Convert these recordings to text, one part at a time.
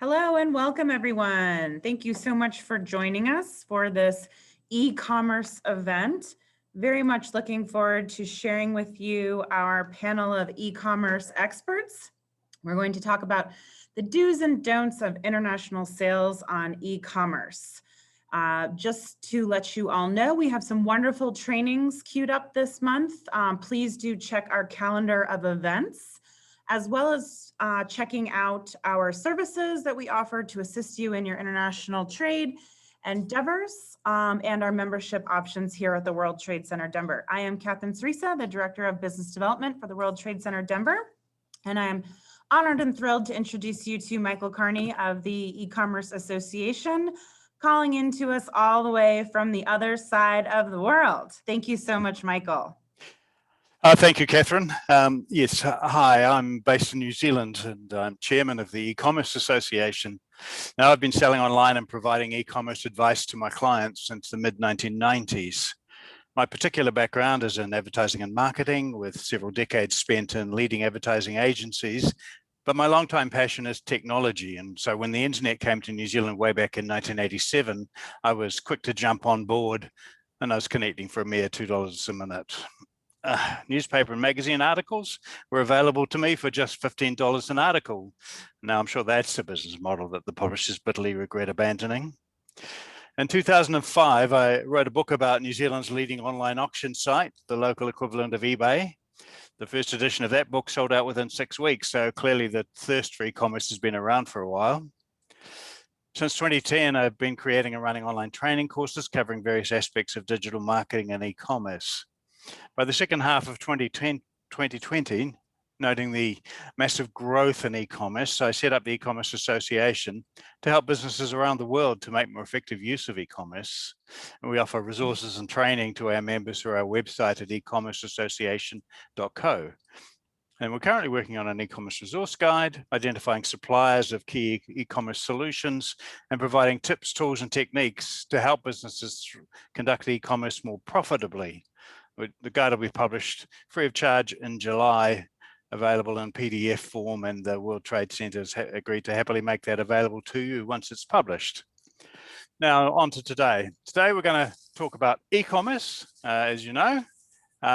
Hello and welcome everyone. Thank you so much for joining us for this e-commerce event. Very much looking forward to sharing with you our panel of e-commerce experts. We're going to talk about the do's and don'ts of international sales on e-commerce. Just to let you all know, we have some wonderful trainings queued up this month. Please do check our calendar of events, as well as checking out our services that we offer to assist you in your international trade endeavors and our membership options here at the World Trade Center Denver. I am Catherine Ceresa, the Director of Business Development for the World Trade Center Denver, and I am honored and thrilled to introduce you to Michael Carney of the E-Commerce Association, calling in to us all the way from the other side of the world. Thank you so much, Michael. Thank you, Catherine. Yes, hi, I'm based in New Zealand and I'm chairman of the E-Commerce Association. Now, I've been selling online and providing e-commerce advice to my clients since the mid-1990s. My particular background is in advertising and marketing, with several decades spent in leading advertising agencies, but my longtime passion is technology. And so when the internet came to New Zealand way back in 1987, I was quick to jump on board, and I was connecting for a mere $2 a minute. Newspaper and magazine articles were available to me for just $15 an article. Now, I'm sure that's a business model that the publishers bitterly regret abandoning. In 2005, I wrote a book about New Zealand's leading online auction site, the local equivalent of eBay. The first edition of that book sold out within 6 weeks, so clearly the thirst for e-commerce has been around for a while. Since 2010, I've been creating and running online training courses covering various aspects of digital marketing and e-commerce. By the second half of 2020, noting the massive growth in e-commerce, I set up the E-Commerce Association to help businesses around the world to make more effective use of e-commerce. And we offer resources and training to our members through our website at ecommerceassociation.co. And we're currently working on an e-commerce resource guide, identifying suppliers of key e-commerce solutions and providing tips, tools, and techniques to help businesses conduct e-commerce more profitably. The guide will be published free of charge in July, available in PDF form, and the World Trade Center has agreed to happily make that available to you once it's published. Now, on to today. Today, we're going to talk about e-commerce, as you know.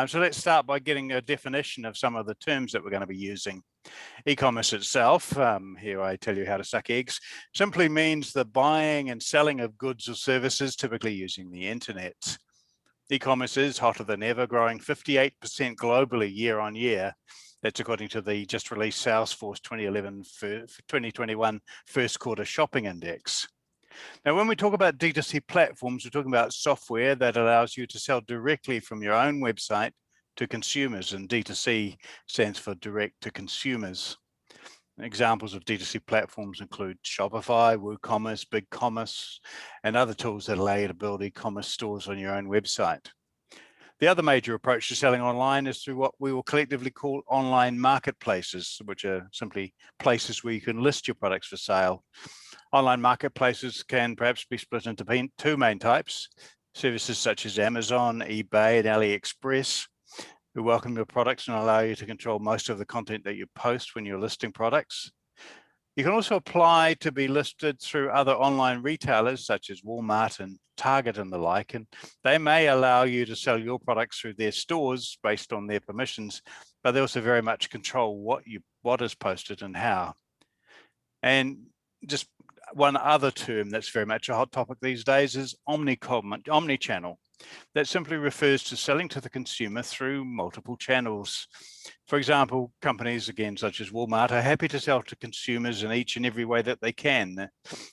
So let's start by getting a definition of some of the terms that we're going to be using. E-commerce itself, here I tell you how to suck eggs, simply means the buying and selling of goods or services, typically using the internet. E-commerce is hotter than ever, growing 58% globally year on year. That's according to the just released Salesforce 2021 first quarter shopping index. Now, when we talk about D2C platforms, we're talking about software that allows you to sell directly from your own website to consumers, and D2C stands for direct to consumers. Examples of D2C platforms include Shopify, WooCommerce, Big Commerce, and other tools that allow you to build e-commerce stores on your own website. The other major approach to selling online is through what we will collectively call online marketplaces, which are simply places where you can list your products for sale. Online marketplaces can perhaps be split into two main types: services such as Amazon, eBay, and AliExpress, who welcome your products and allow you to control most of the content that you post when you're listing products. You can also apply to be listed through other online retailers such as Walmart and Target and the like, and they may allow you to sell your products through their stores based on their permissions, but they also very much control what is posted and how. And just one other term that's very much a hot topic these days is omnichannel. That simply refers to selling to the consumer through multiple channels. For example, companies, again, such as Walmart, are happy to sell to consumers in each and every way that they can,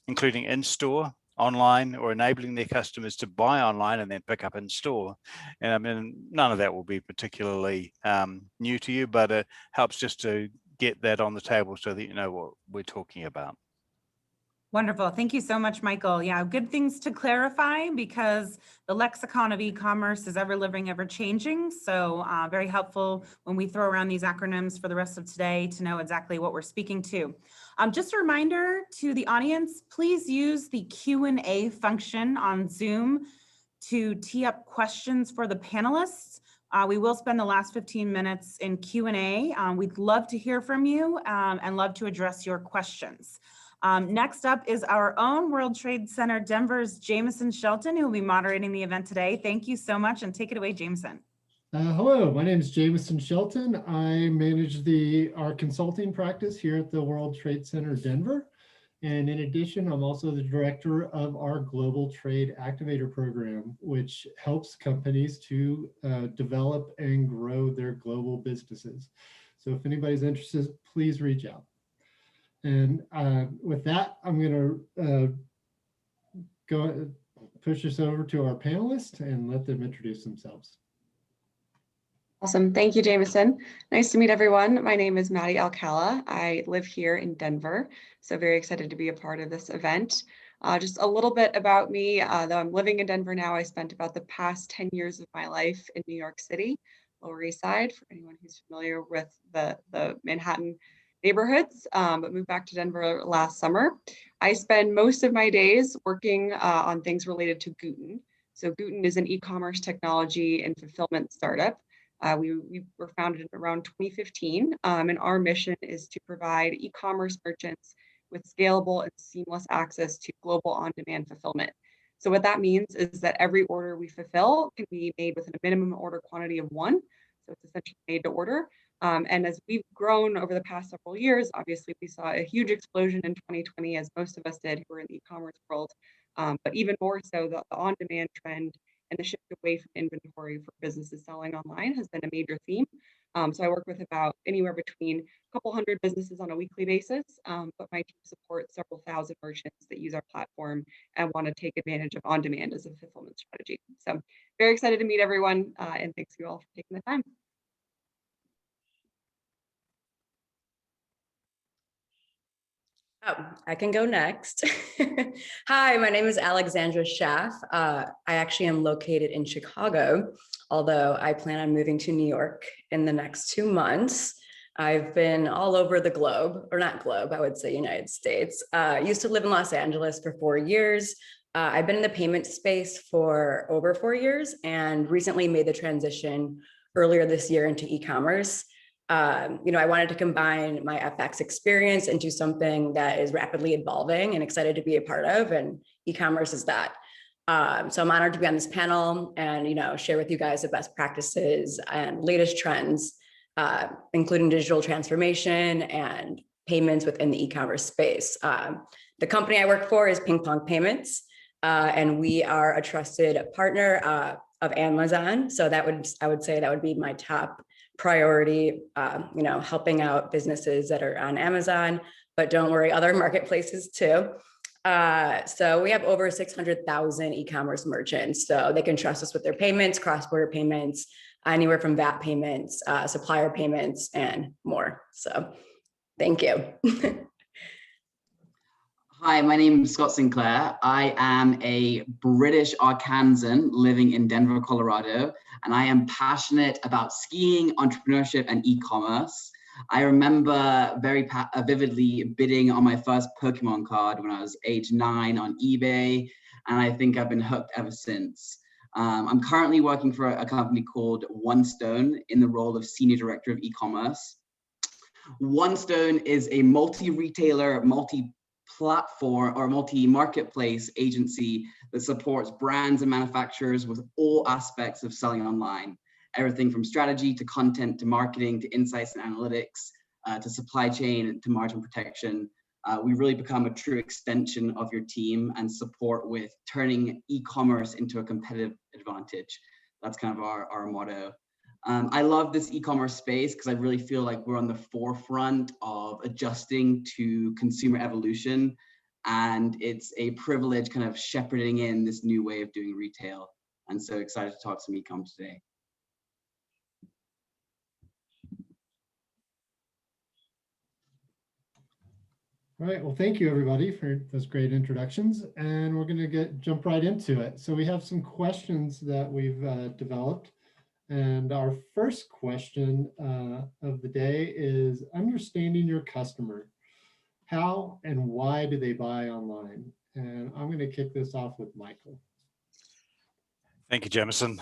including in-store, online, or enabling their customers to buy online and then pick up in store. And I mean, none of that will be particularly new to you, but it helps just to get that on the table so that you know what we're talking about. Wonderful. Thank you so much, Michael. Yeah, good things to clarify because the lexicon of e-commerce is ever living, ever changing. So very helpful when we throw around these acronyms for the rest of today to know exactly what we're speaking to. Just a reminder to the audience, please use the Q&A function on Zoom to tee up questions for the panelists. We will spend the last 15 minutes in Q&A. We'd love to hear from you and love to address your questions. Next up is our own World Trade Center Denver's Jamison Shelton, who will be moderating the event today. Thank you so much, and take it away, Jamison. Hello, my name is Jamison Shelton. I manage our consulting practice here at the World Trade Center Denver. And in addition, I'm also the director of our Global Trade Activator program, which helps companies to develop and grow their global businesses. So if anybody's interested, please reach out. And with that, I'm going to go push this over to our panelists and let them introduce themselves. Awesome. Thank you, Jamison. Nice to meet everyone. My name is Maddie Alcala. I live here in Denver, so very excited to be a part of this event. Just a little bit about me, though I'm living in Denver now, I spent about the past 10 years of my life in New York City, Lower East Side, for anyone who's familiar with the Manhattan neighborhoods, but moved back to Denver last summer. I spend most of my days working on things related to Gooten. So Gooten is an e-commerce technology and fulfillment startup. We were founded around 2015, and our mission is to provide e-commerce merchants with scalable and seamless access to global on-demand fulfillment. So what that means is that every order we fulfill can be made with a minimum order quantity of 1. So it's essentially made to order. And as we've grown over the past several years, obviously we saw a huge explosion in 2020, as most of us did who were in the e-commerce world, but even more so the on-demand trend and the shift away from inventory for businesses selling online has been a major theme. So I work with about anywhere between a couple hundred businesses on a weekly basis, but my team supports several thousand merchants that use our platform and want to take advantage of on-demand as a fulfillment strategy. So very excited to meet everyone, and thanks you all for taking the time. Oh, I can go next. Hi, my name is Alexandra Schaff. I actually am located in Chicago, although I plan on moving to New York in the next 2 months. I've been all over the globe, or not globe, I would say United States. Used to live in Los Angeles for 4 years. I've been in the payment space for over 4 years and recently made the transition earlier this year into e-commerce. I wanted to combine my FX experience into something that is rapidly evolving and excited to be a part of, and e-commerce is that. So I'm honored to be on this panel and, share with you guys the best practices and latest trends, including digital transformation and payments within the e-commerce space. The company I work for is Pong Payments, and we are a trusted partner of Amazon. So I would say that would be my top priority, helping out businesses that are on Amazon, but don't worry, other marketplaces too. So we have over 600,000 e-commerce merchants. So they can trust us with their payments, cross-border payments, anywhere from VAT payments, supplier payments, and more. So thank you. Hi, my name is Scott Sinclair. I am a British Arkansan living in Denver, Colorado, and I am passionate about skiing, entrepreneurship, and e-commerce. I remember very vividly bidding on my first Pokemon card when I was age 9 on eBay, and I think I've been hooked ever since. I'm currently working for a company called OneStone in the role of Senior Director of E-commerce. OneStone is a multi-retailer, multi-platform or multi-marketplace agency that supports brands and manufacturers with all aspects of selling online. Everything from strategy to content to marketing to insights and analytics to supply chain to margin protection. We really become a true extension of your team and support with turning e-commerce into a competitive advantage. That's kind of our motto. I love this e-commerce space because I really feel like we're on the forefront of adjusting to consumer evolution, and it's a privilege kind of shepherding in this new way of doing retail. And so excited to talk some e-com today. All right, well, thank you everybody for those great introductions, and we're going to jump right into it. So we have some questions that we've developed. And our first question of the day is understanding your customer. How and why do they buy online? And I'm going to kick this off with Michael. Thank you, Jamison.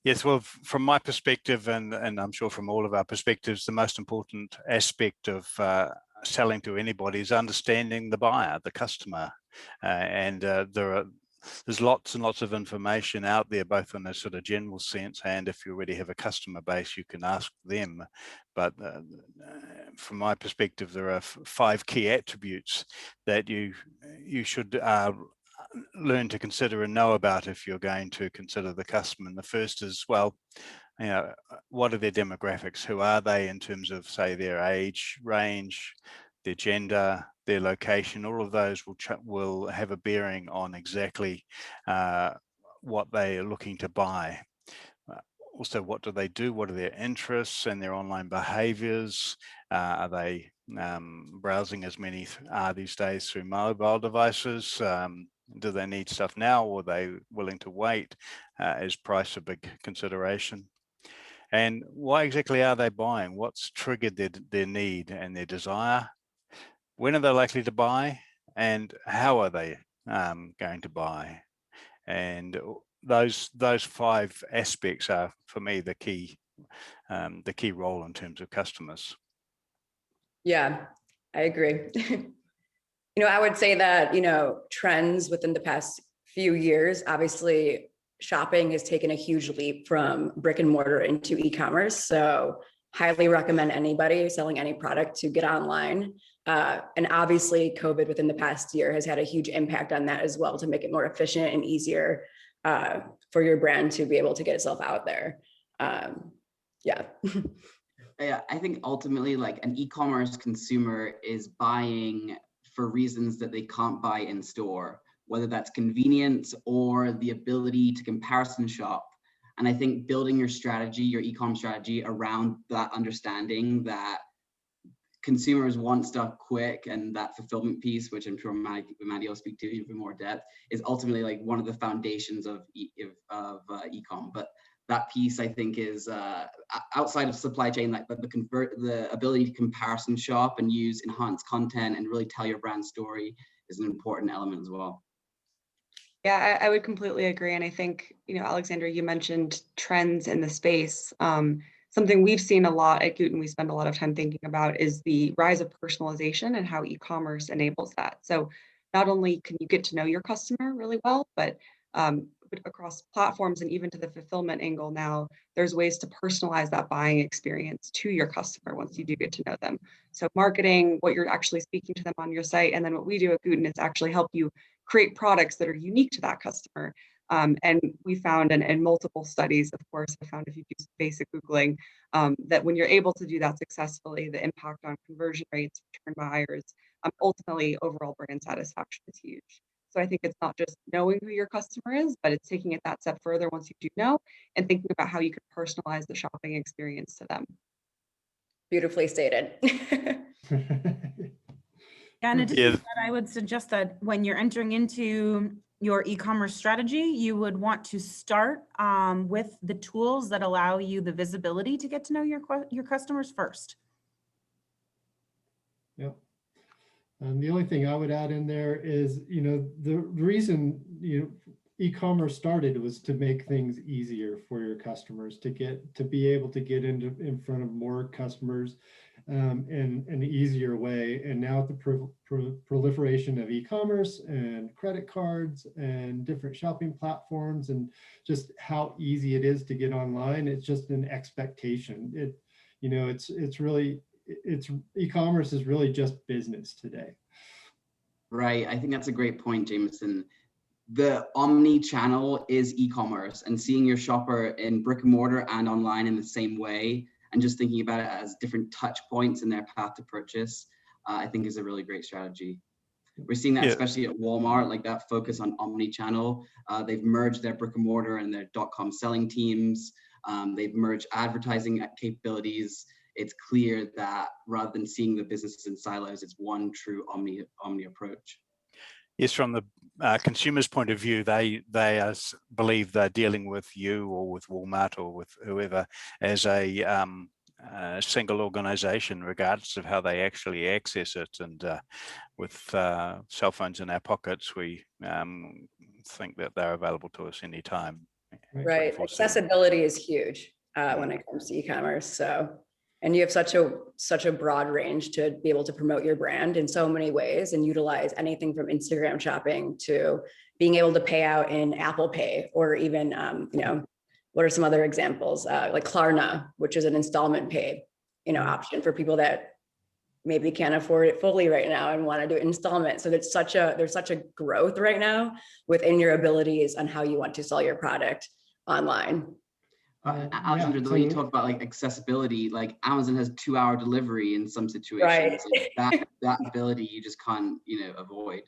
Yes, well, from my perspective, and I'm sure from all of our perspectives, the most important aspect of selling to anybody is understanding the buyer, the customer, and there's lots and lots of information out there, both in a sort of general sense, and if you already have a customer base, you can ask them. But from my perspective, there are 5 key attributes that you should learn to consider and know about if you're going to consider the customer. And the first is, well, you know, what are their demographics? Who are they in terms of, say, their age range, their gender, their location? All of those will have a bearing on exactly what they are looking to buy. Also, what do they do? What are their interests and their online behaviors? Are they browsing, as many are these days, through mobile devices? Do they need stuff now, or are they willing to wait? Is price a big consideration? And why exactly are they buying? What's triggered their need and their desire? When are they likely to buy? And how are they going to buy? And those 5 aspects are, for me, the key role in terms of customers. Yeah, I agree. I would say that, trends within the past few years, obviously shopping has taken a huge leap from brick and mortar into e-commerce. So highly recommend anybody selling any product to get online. And obviously COVID within the past year has had a huge impact on that as well, to make it more efficient and easier for your brand to be able to get itself out there. Yeah. Yeah, I think ultimately, like, an e-commerce consumer is buying for reasons that they can't buy in store, whether that's convenience or the ability to comparison shop. And I think building your strategy, your e-com strategy, around that understanding that consumers want stuff quick, and that fulfillment piece, which I'm sure Maddie will speak to even more depth, is ultimately like one of the foundations of e-com. But that piece, I think, is outside of supply chain, like the ability to comparison shop and use enhanced content and really tell your brand story is an important element as well. Yeah, I would completely agree. And I think, Alexandra, you mentioned trends in the space. Something we've seen a lot at Gooten, we spend a lot of time thinking about, is the rise of personalization and how e-commerce enables that. So not only can you get to know your customer really well, but across platforms and even to the fulfillment angle now, there's ways to personalize that buying experience to your customer once you do get to know them. So marketing, what you're actually speaking to them on your site, and then what we do at Gooten is actually help you create products that are unique to that customer. And we found, in multiple studies, of course, I found if you do basic Googling, that when you're able to do that successfully, the impact on conversion rates, return buyers, ultimately overall brand satisfaction is huge. So I think it's not just knowing who your customer is, but it's taking it that step further once you do know, and thinking about how you could personalize the shopping experience to them. Beautifully stated. And in addition to that, I would suggest that when you're entering into your e-commerce strategy, you would want to start with the tools that allow you the visibility to get to know your customers first. Yep. And the only thing I would add in there is, the reason, e-commerce started was to make things easier for your customers, to be able to get in front of more customers in an easier way. And now with the proliferation of e-commerce and credit cards and different shopping platforms, and just how easy it is to get online, it's just an expectation. It's e-commerce is really just business today. Right. I think that's a great point, Jamison. The omni-channel is e-commerce, and seeing your shopper in brick and mortar and online in the same way, and just thinking about it as different touch points in their path to purchase, I think is a really great strategy. We're seeing that especially at Walmart, like that focus on omni-channel. They've merged their brick and mortar and their .com selling teams. They've merged advertising capabilities. It's clear that rather than seeing the businesses in silos, it's one true omni approach. Yes, from the consumer's point of view, they believe they're dealing with you or with Walmart or with whoever as a single organization, regardless of how they actually access it. And with cell phones in our pockets, we think that they're available to us anytime. Right. 24/7. Accessibility is huge when it comes to e-commerce. So And you have such a broad range to be able to promote your brand in so many ways and utilize anything from Instagram shopping to being able to pay out in Apple Pay, or even, what are some other examples? Like Klarna, which is an installment pay, option for people that maybe can't afford it fully right now and want to do installment. So there's such a growth right now within your abilities on how you want to sell your product online. Alexandra, the way you talk about like accessibility, like Amazon has 2-hour delivery in some situations. Right. that ability you just can't, avoid.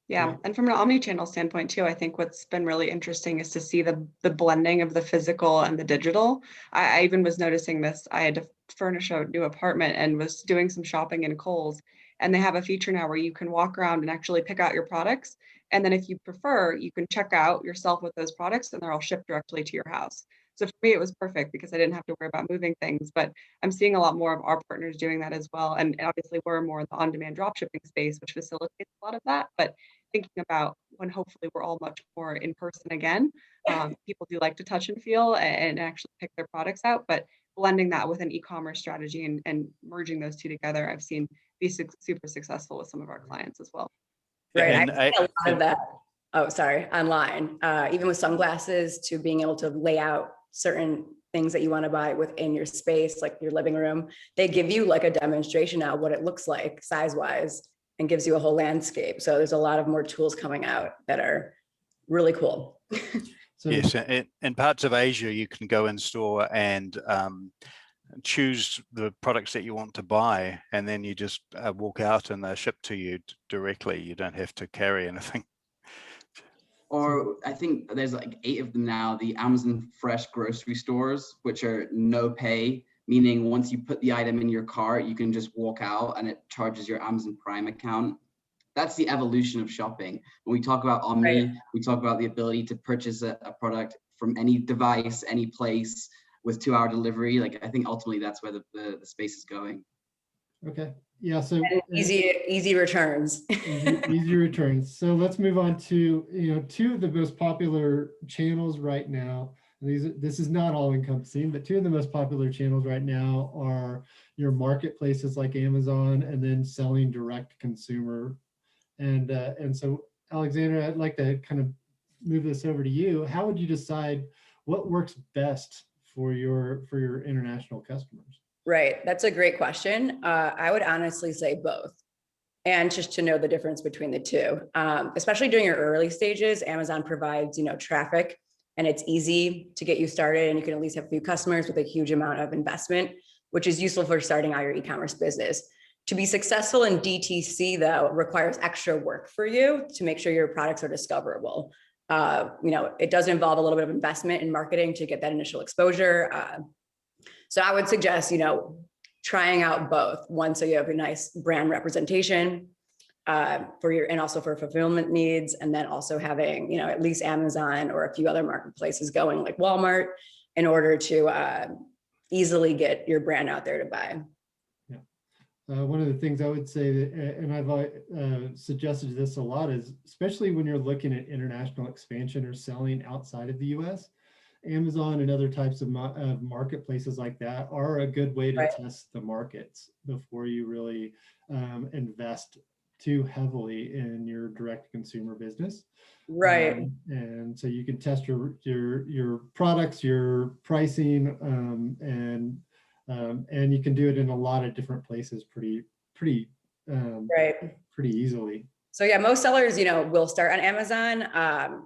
Yeah, and from an omni-channel standpoint too, I think what's been really interesting is to see the blending of the physical and the digital. I even was noticing this. I had to furnish a new apartment and was doing some shopping in Kohl's, and they have a feature now where you can walk around and actually pick out your products. And then if you prefer, you can check out yourself with those products and they're all shipped directly to your house. So for me, it was perfect because I didn't have to worry about moving things, but I'm seeing a lot more of our partners doing that as well. And obviously we're more in the on-demand dropshipping space, which facilitates a lot of that. But thinking about when hopefully we're all much more in person again, people do like to touch and feel and actually pick their products out, but blending that with an e-commerce strategy and merging those two together, I've seen be super successful with some of our clients as well. Right, And I've seen a lot of that. Oh, sorry, online, even with sunglasses, to being able to lay out certain things that you want to buy within your space, like your living room. They give you like a demonstration now what it looks like size-wise and gives you a whole landscape. So there's a lot of more tools coming out that are really cool. Yes, in parts of Asia, you can go in store and choose the products that you want to buy, and then you just walk out and they're shipped to you directly. You don't have to carry anything. Or I think there's like 8 of them now, the Amazon Fresh grocery stores, which are no pay, meaning once you put the item in your cart, you can just walk out and it charges your Amazon Prime account. That's the evolution of shopping. When we talk about Omni, right, we talk about the ability to purchase a product from any device, any place with 2-hour delivery. Like, I think ultimately that's where the space is going. Okay. Yeah. So easy returns. easy returns. So let's move on to, 2 of the most popular channels right now. This is not all encompassing, but 2 of the most popular channels right now are your marketplaces like Amazon, and then selling direct to consumer. And so, Alexandra, I'd like to kind of move this over to you. How would you decide what works best for your international customers? Right. That's a great question. I would honestly say both. And just to know the difference between the two, especially during your early stages, Amazon provides, traffic, and it's easy to get you started, and you can at least have a few customers with a huge amount of investment, which is useful for starting out your e-commerce business. To be successful in DTC, though, requires extra work for you to make sure your products are discoverable. It does involve a little bit of investment in marketing to get that initial exposure. So I would suggest, trying out both. One, so you have a nice brand representation and also for fulfillment needs, and then also having, at least Amazon or a few other marketplaces going, like Walmart, in order to easily get your brand out there to buy. One of the things I would say, that, and I've suggested this a lot, is especially when you're looking at international expansion or selling outside of the US, Amazon and other types of marketplaces like that are a good way to test the markets before you really invest too heavily in your direct consumer business. Right. And so you can test your products, your pricing, and you can do it in a lot of different places pretty easily. So yeah, most sellers, will start on Amazon.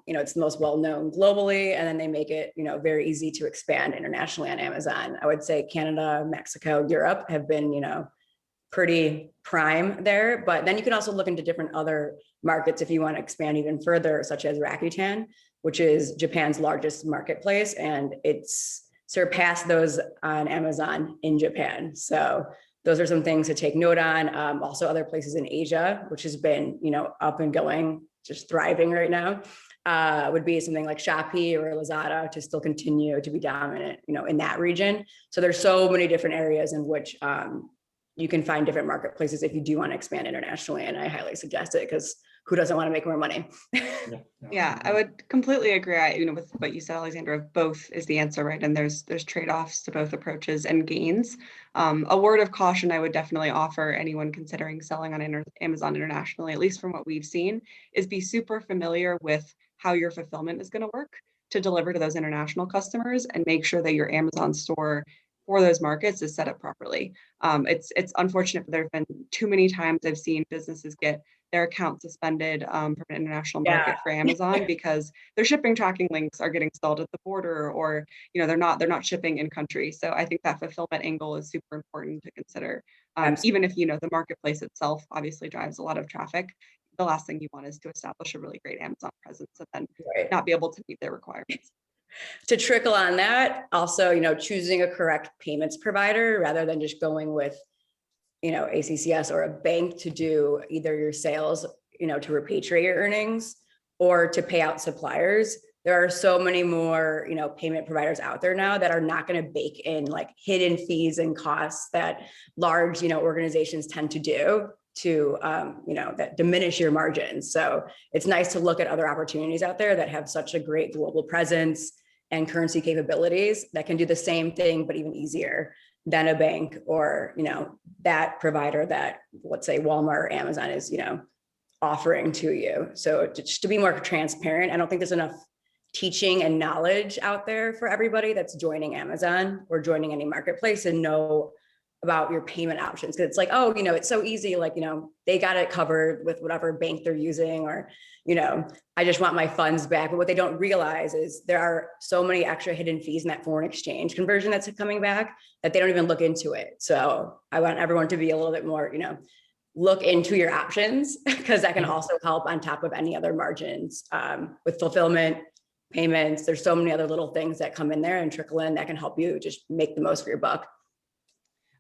It's the most well-known globally, and then they make it, very easy to expand internationally on Amazon. I would say Canada, Mexico, Europe have been, pretty prime there, but then you can also look into different other markets if you want to expand even further, such as Rakuten, which is Japan's largest marketplace, and it's surpassed those on Amazon in Japan. So those are some things to take note on. Also other places in Asia, which has been, up and going, just thriving right now, would be something like Shopee or Lazada to still continue to be dominant, in that region. So there's so many different areas in which you can find different marketplaces if you do want to expand internationally. And I highly suggest it because who doesn't want to make more money? Yeah, I would completely agree. With what you said, Alexandra, both is the answer, right? And there's trade-offs to both approaches and gains. A word of caution I would definitely offer anyone considering selling on Amazon internationally, at least from what we've seen, is be super familiar with how your fulfillment is going to work to deliver to those international customers, and make sure that your Amazon store for those markets is set up properly. It's unfortunate, but there have been too many times I've seen businesses get their account suspended from an international market for Amazon because their shipping tracking links are getting stalled at the border, or they're not shipping in country. So I think that fulfillment angle is super important to consider. Even if the marketplace itself obviously drives a lot of traffic, the last thing you want is to establish a really great Amazon presence and then not be able to meet their requirements. To trickle on that, also, choosing a correct payments provider rather than just going with, ACCS or a bank to do either your sales, to repatriate your earnings or to pay out suppliers. There are so many more, payment providers out there now that are not going to bake in like hidden fees and costs that large, organizations tend to do to, that diminish your margins. So it's nice to look at other opportunities out there that have such a great global presence and currency capabilities that can do the same thing, but even easier than a bank or, that provider that, let's say Walmart or Amazon is, offering to you. So just to be more transparent, I don't think there's enough teaching and knowledge out there for everybody that's joining Amazon or joining any marketplace and know about your payment options. Cause it's like, oh, it's so easy. Like, they got it covered with whatever bank they're using, or, I just want my funds back. But what they don't realize is there are so many extra hidden fees in that foreign exchange conversion that's coming back that they don't even look into it. So I want everyone to be a little bit more, look into your options, because that can also help on top of any other margins with fulfillment, payments. There's so many other little things that come in there and trickle in that can help you just make the most for your buck.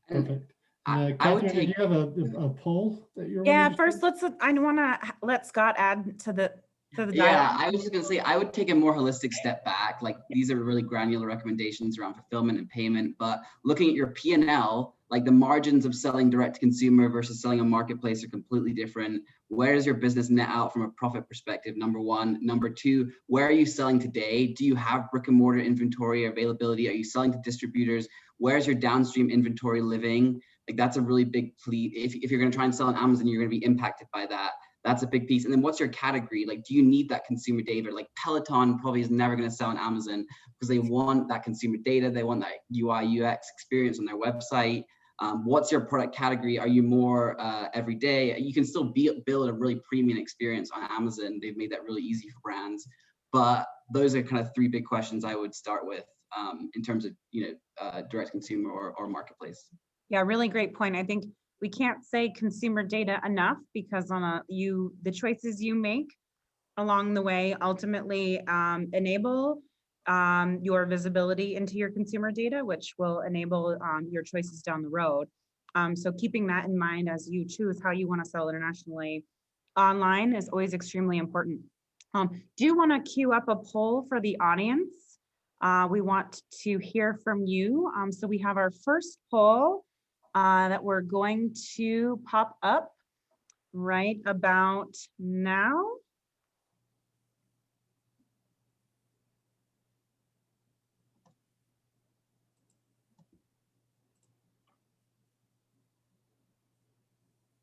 Perfect. I Catherine, would take. do you have a poll that you're? Yeah, first I want to let Scott add to the dialogue. Yeah, I was just gonna say I would take a more holistic step back. Like these are really granular recommendations around fulfillment and payment, but looking at your P&L, like the margins of selling direct to consumer versus selling a marketplace are completely different. Where does your business net out from a profit perspective? Number one. Number two, where are you selling today? Do you have brick and mortar inventory availability? Are you selling to distributors? Where's your downstream inventory living? Like that's a really big plea. If you're going to try and sell on Amazon, you're going to be impacted by that. That's a big piece. And then what's your category? Like, do you need that consumer data? Like Peloton probably is never going to sell on Amazon because they want that consumer data. They want that UI, UX experience on their website. What's your product category? Are you more everyday? You can still build a really premium experience on Amazon. They've made that really easy for brands. But those are kind of three big questions I would start with in terms of, direct consumer or marketplace. Yeah, really great point. I think we can't say consumer data enough, because the choices you make along the way ultimately enable your visibility into your consumer data, which will enable your choices down the road. So keeping that in mind as you choose how you want to sell internationally online is always extremely important. Do want to queue up a poll for the audience. We want to hear from you. So we have our first poll that we're going to pop up right about now.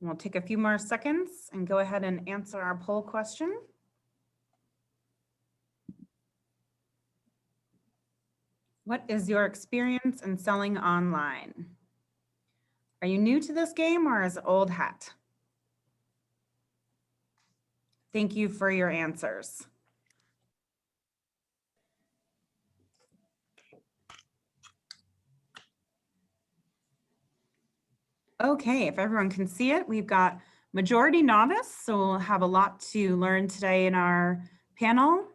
We'll take a few more seconds and go ahead and answer our poll question. What is your experience in selling online? Are you new to this game or is it old hat? Thank you for your answers. Okay, if everyone can see it, we've got majority novice, so we'll have a lot to learn today in our panel.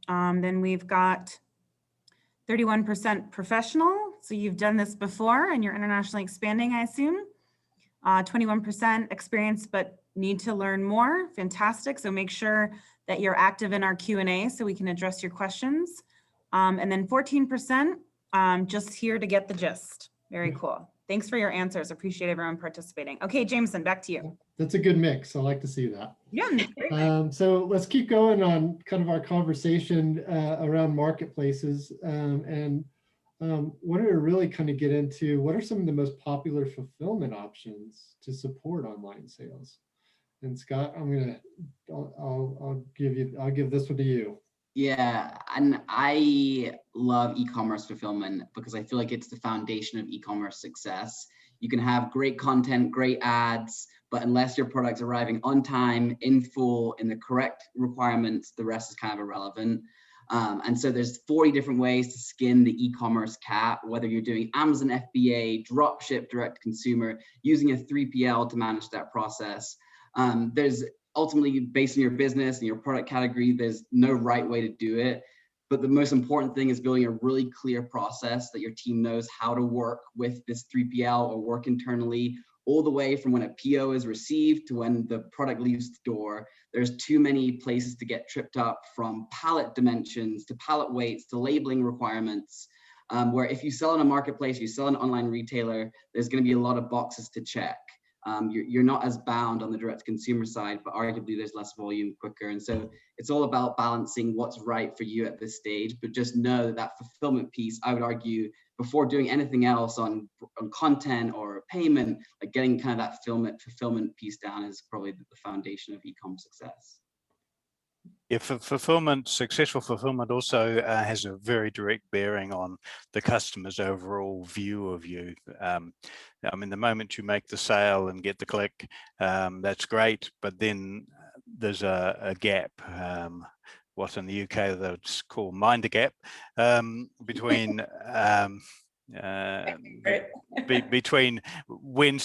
Then we've got 31% professional, so you've done this before and you're internationally expanding, I assume. 21% experience but need to learn more. Fantastic. So make sure that you're active in our Q&A so we can address your questions. And then 14% just here to get the gist. Very cool. Thanks for your answers. Appreciate everyone participating. Okay, Jamison, back to you. That's a good mix. I like to see that. Yeah. That's great. So let's keep going on kind of our conversation around marketplaces. Wanted to really kind of get into what are some of the most popular fulfillment options to support online sales. And Scott, I'll give this one to you. Yeah, and I love e-commerce fulfillment because I feel like it's the foundation of e-commerce success. You can have great content, great ads, but unless your product's arriving on time, in full, in the correct requirements, the rest is kind of irrelevant. And so there's 40 different ways to skin the e-commerce cat, whether you're doing Amazon FBA, dropship, direct to consumer, using a 3PL to manage that process. There's ultimately, based on your business and your product category, there's no right way to do it. But the most important thing is building a really clear process that your team knows how to work with this 3PL or work internally, all the way from when a PO is received to when the product leaves the door. There's too many places to get tripped up, from pallet dimensions to pallet weights to labeling requirements, where if you sell in a marketplace, you sell an online retailer, there's going to be a lot of boxes to check. You're not as bound on the direct consumer side, but arguably there's less volume quicker. And so it's all about balancing what's right for you at this stage. But just know that that fulfillment piece, I would argue, before doing anything else on content or payment, like getting kind of that fulfillment piece down is probably the foundation of e-com success. Yeah, successful fulfillment also has a very direct bearing on the customer's overall view of you. I mean, the moment you make the sale and get the click, that's great, but then there's a gap. What in the UK that's called mind a gap between between when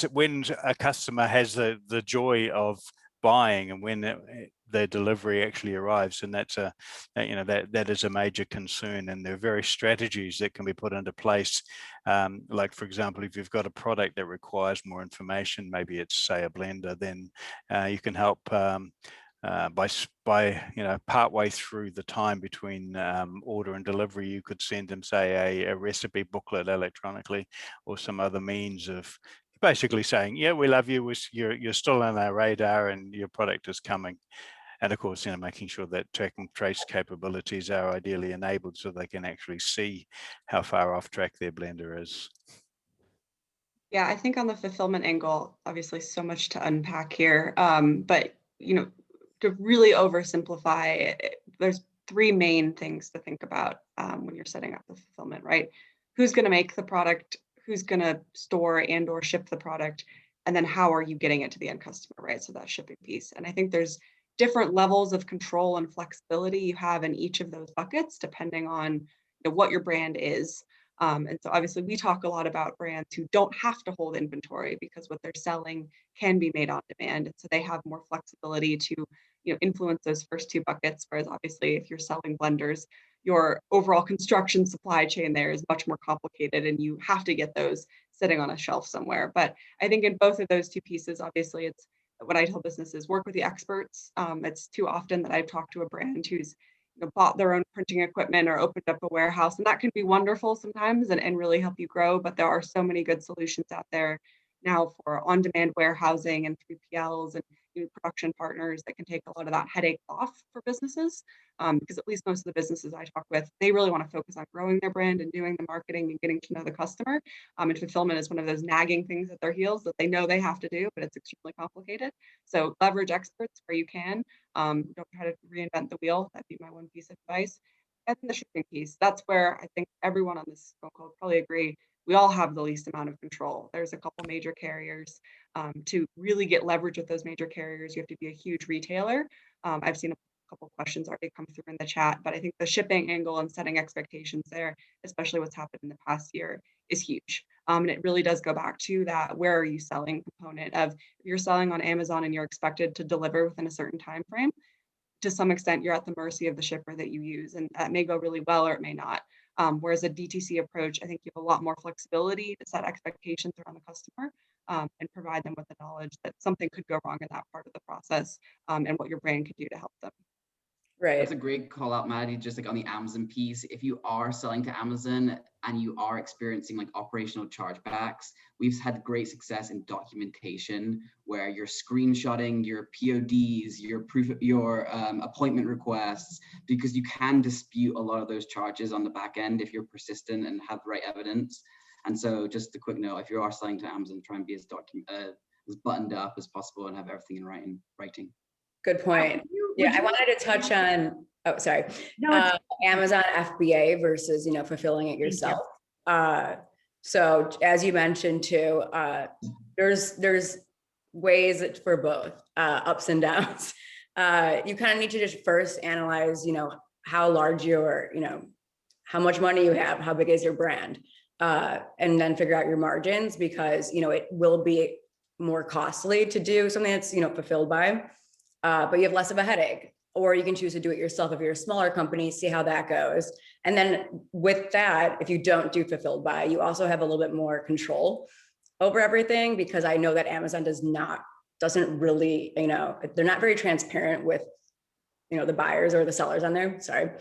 a customer has the joy of buying and when their delivery actually arrives, and that's that is a major concern. And there are various strategies that can be put into place, like for example, if you've got a product that requires more information, maybe it's say a blender, then you can help by partway through the time between order and delivery, you could send them say a recipe booklet electronically or some other means of basically saying, yeah, we love you, you're still on our radar and your product is coming. And of course, making sure that track and trace capabilities are ideally enabled so they can actually see how far off track their blender is. Yeah, I think on the fulfillment angle, obviously so much to unpack here, but to really oversimplify, there's three main things to think about when you're setting up the fulfillment, right? Who's going to make the product? Who's going to store and or ship the product? And then how are you getting it to the end customer, right? So that shipping piece. And I think there's different levels of control and flexibility you have in each of those buckets, depending on what your brand is. And so obviously we talk a lot about brands who don't have to hold inventory because what they're selling can be made on demand. And so they have more flexibility to influence those first two buckets. Whereas obviously if you're selling blenders, your overall construction supply chain there is much more complicated and you have to get those sitting on a shelf somewhere. But I think in both of those two pieces, obviously it's what I tell businesses, work with the experts. It's too often that I've talked to a brand who's bought their own printing equipment or opened up a warehouse, and that can be wonderful sometimes and really help you grow. But there are so many good solutions out there now for on-demand warehousing and 3PLs and production partners that can take a lot of that headache off for businesses. Because at least most of the businesses I talk with, they really want to focus on growing their brand and doing the marketing and getting to know the customer. And fulfillment is one of those nagging things at their heels that they know they have to do, but it's extremely complicated. So leverage experts where you can. Don't try to reinvent the wheel. That'd be my one piece of advice. And the shipping piece, that's where I think everyone on this phone call would probably agree. We all have the least amount of control. There's a couple major carriers. To really get leverage with those major carriers, you have to be a huge retailer. I've seen a couple questions already come through in the chat, but I think the shipping angle and setting expectations there, especially what's happened in the past year, is huge. And it really does go back to that where are you selling component of if you're selling on Amazon and you're expected to deliver within a certain time frame, to some extent you're at the mercy of the shipper that you use, and that may go really well or it may not. Whereas a DTC approach, I think you have a lot more flexibility to set expectations around the customer and provide them with the knowledge that something could go wrong in that part of the process and what your brand could do to help them. Right. That's a great call out, Maddie, just like on the Amazon piece. If you are selling to Amazon and you are experiencing like operational chargebacks, we've had great success in documentation where you're screenshotting your PODs, your appointment requests, because you can dispute a lot of those charges on the back end if you're persistent and have the right evidence. And so just a quick note, if you are selling to Amazon, try and be as buttoned up as possible and have everything in writing. Good point. Yeah, I wanted to touch on, oh, sorry. No, Amazon FBA versus, fulfilling it yourself. So as you mentioned too, there's ways for both, ups and downs. You kind of need to just first analyze, how large your, how much money you have, how big is your brand, and then figure out your margins, because, it will be more costly to do something that's, fulfilled by, but you have less of a headache. Or you can choose to do it yourself if you're a smaller company, see how that goes. And then with that, if you don't do fulfilled by, you also have a little bit more control over everything, because I know that Amazon doesn't really, they're not very transparent with, the buyers or the sellers on there. Sorry.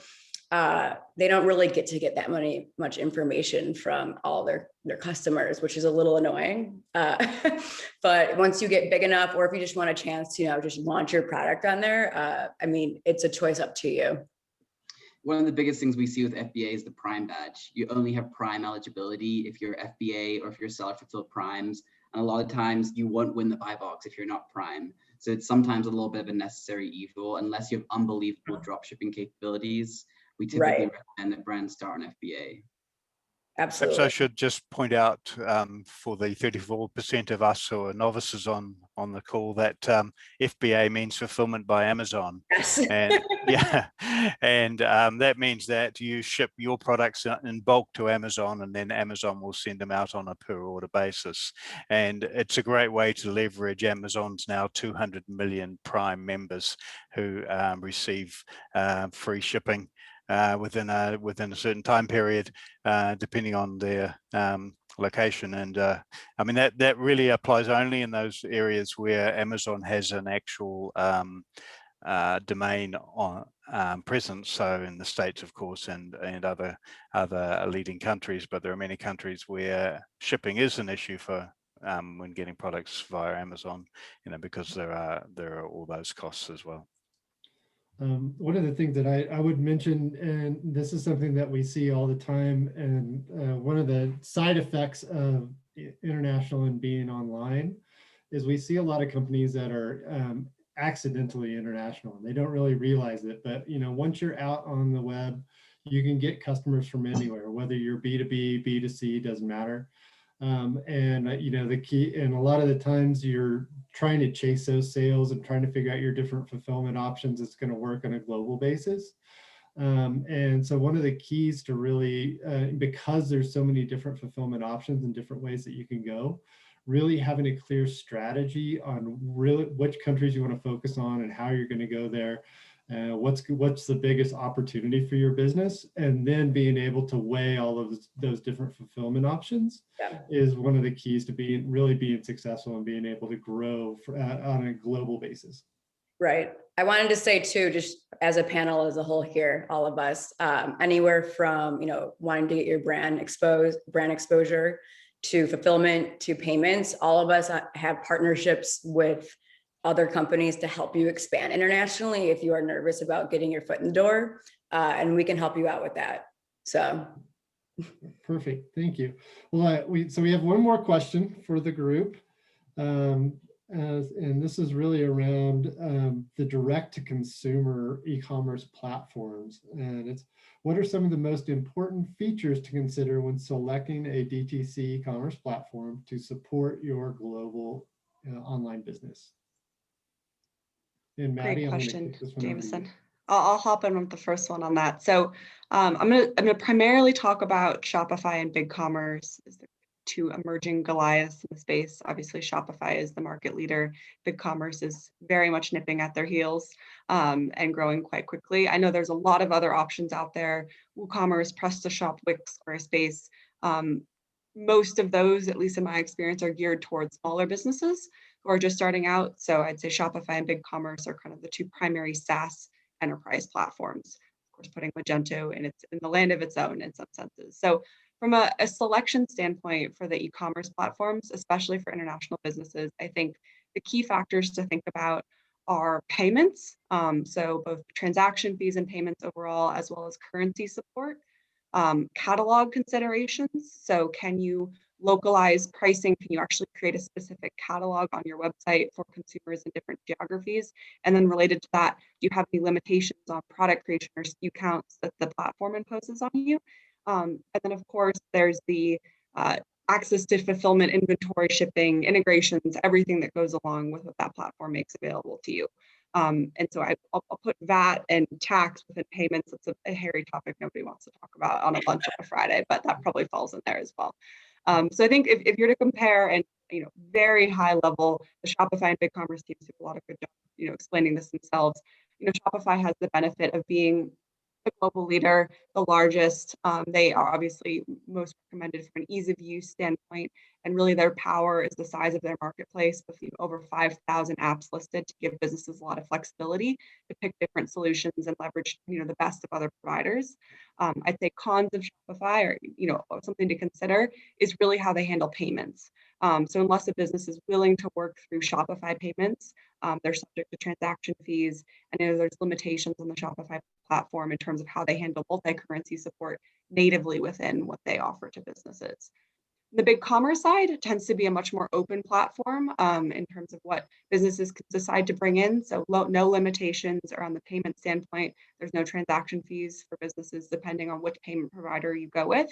They don't really get that much information from all their customers, which is a little annoying. But once you get big enough, or if you just want a chance to, just launch your product on there, it's a choice up to you. One of the biggest things we see with FBA is the Prime badge. You only have Prime eligibility if you're FBA or if you're seller fulfilled Primes. And a lot of times you won't win the buy box if you're not Prime. So it's sometimes a little bit of a necessary evil unless you have unbelievable drop shipping capabilities. We typically recommend that brands start on FBA. Perhaps Absolutely. I should just point out for the 34% of us who are novices on the call that FBA means fulfillment by Amazon. Yes. And yeah, and that means that you ship your products in bulk to Amazon, and then Amazon will send them out on a per order basis. And it's a great way to leverage Amazon's now 200 million Prime members who receive free shipping within a certain time period, depending on their location. And I mean, that really applies only in those areas where Amazon has an actual domain on presence. So in the States, of course, and other leading countries, but there are many countries where shipping is an issue for when getting products via Amazon, because there are all those costs as well. One of the things that I would mention, and this is something that we see all the time, and one of the side effects of international and being online is we see a lot of companies that are accidentally international, and they don't really realize it. But once you're out on the web, you can get customers from anywhere, whether you're B2B, B2C, doesn't matter. The key, and a lot of the times you're trying to chase those sales and trying to figure out your different fulfillment options that's going to work on a global basis. And so one of the keys to really, because there's so many different fulfillment options and different ways that you can go, really having a clear strategy on really which countries you want to focus on and how you're going to go there. What's the biggest opportunity for your business, and then being able to weigh all of those different fulfillment options is one of the keys to being successful and being able to grow on a global basis. Right. I wanted to say too, just as a panel as a whole here, all of us, anywhere from wanting to get your brand exposure to fulfillment to payments, all of us have partnerships with other companies to help you expand internationally if you are nervous about getting your foot in the door, and we can help you out with that. So perfect, thank you. Well, we have one more question for the group, and this is really around the direct-to-consumer e-commerce platforms, and it's what are some of the most important features to consider when selecting a DTC e-commerce platform to support your global online business? And Maddie, great question, I'm gonna Jamison. I'll hop in with the first one on that. So I'm gonna primarily talk about Shopify and Big Commerce as the two emerging Goliaths in the space. Obviously, Shopify is the market leader. Big Commerce is very much nipping at their heels and growing quite quickly. I know there's a lot of other options out there: WooCommerce, PrestaShop, Wix, Squarespace. Most of those, at least in my experience, are geared towards smaller businesses who are just starting out. So I'd say Shopify and Big Commerce are kind of the two primary SaaS enterprise platforms, of course, putting Magento in the land of its own in some senses. So from a selection standpoint for the e-commerce platforms, especially for international businesses, I think the key factors to think about are payments, so both transaction fees and payments overall, as well as currency support, catalog considerations. So can you localize pricing? Can you actually create a specific catalog on your website for consumers in different geographies? And then related to that, do you have any limitations on product creation or SKU counts that the platform imposes on you? And then of course, there's the access to fulfillment, inventory, shipping, integrations, everything that goes along with what that platform makes available to you. And so I'll put VAT and tax within payments. It's a hairy topic nobody wants to talk about on a lunch on a Friday, but that probably falls in there as well. So I think if you're to compare and very high level, the Shopify and Big Commerce teams do a lot of good job, explaining this themselves. Shopify has the benefit of being a global leader, the largest. They are obviously most recommended from an ease of use standpoint, and really their power is the size of their marketplace with over 5,000 apps listed to give businesses a lot of flexibility to pick different solutions and leverage the best of other providers. I'd say cons of Shopify, or something to consider, is really how they handle payments. So unless a business is willing to work through Shopify payments, they're subject to transaction fees, and there's limitations on the Shopify platform in terms of how they handle multi-currency support natively within what they offer to businesses. The Big Commerce side tends to be a much more open platform in terms of what businesses can decide to bring in. So no limitations around the payment standpoint. There's no transaction fees for businesses depending on which payment provider you go with.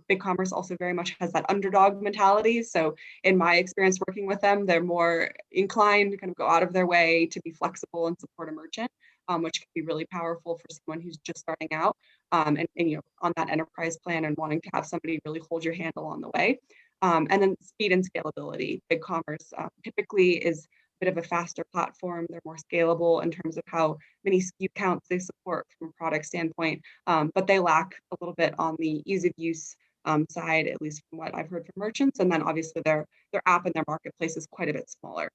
Big Commerce also very much has that underdog mentality. So in my experience working with them, they're more inclined to kind of go out of their way to be flexible and support a merchant, which can be really powerful for someone who's just starting out. And on that enterprise plan and wanting to have somebody really hold your handle on the way. And then speed and scalability. Big Commerce typically is a bit of a faster platform. They're more scalable in terms of how many SKU counts they support from a product standpoint, but they lack a little bit on the ease of use side, at least from what I've heard from merchants. And then obviously their app and their marketplace is quite a bit smaller.